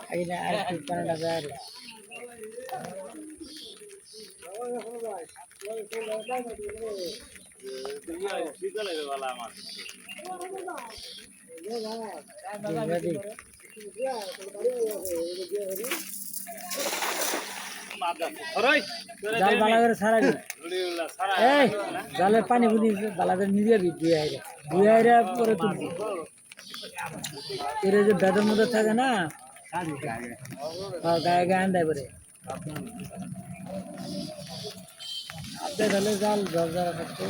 Ay na ay pa na nagari. জাল বালা করে সারা এই জালের পানি বুঝি বালা করে নিজে ধুয়ে আইরে পরে তুলছি এর যে বেদের মধ্যে থাকে না গায়ে গায়ে আন্দায় পরে আপনি ঢালে জাল ঝরঝরা করতে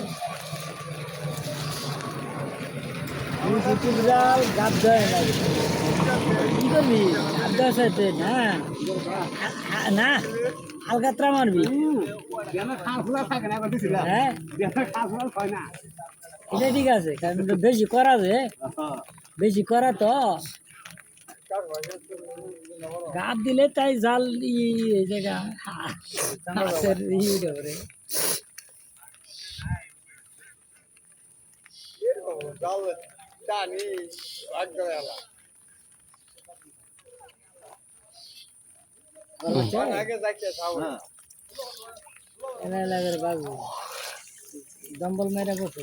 জাল গাছ দেয় না কি করবি গাছ দেওয়া সাথে না না আলকাতরা মারবি হ্যাঁ এটা ঠিক আছে কারণ বেশি করা যে বেশি করা তো গাছ দিলে তাই জাল এই জায়গা এলাকার বাবু দম্বল মেরে বসে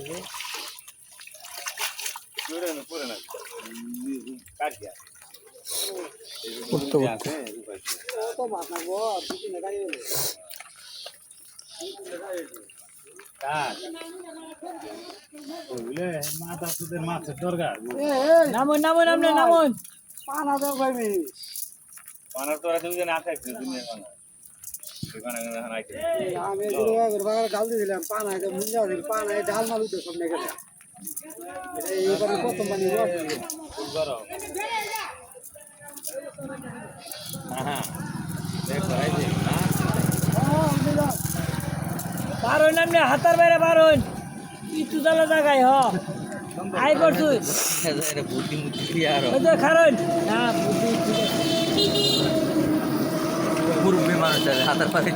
মাথা সুদের মাছের দরকার নামুন নামুন আপনি নামুন পানা তো খাইবি পানা তো আছে যে না খাইছি দুনিয়া খানা আমি গাল দিলাম পানা মুন্ডা দিল পানা ডাল মালু তো সব নেগে এইবারে প্রথম পানি বারণ নামলে হাতার বাইরে বারণ ইটু জ্বালা জায়গায় হ আই করছু বুদ্ধি মুদ্ধি আর কারণ না বুদ্ধি মুরব্বী মানুষ হাতার পাশে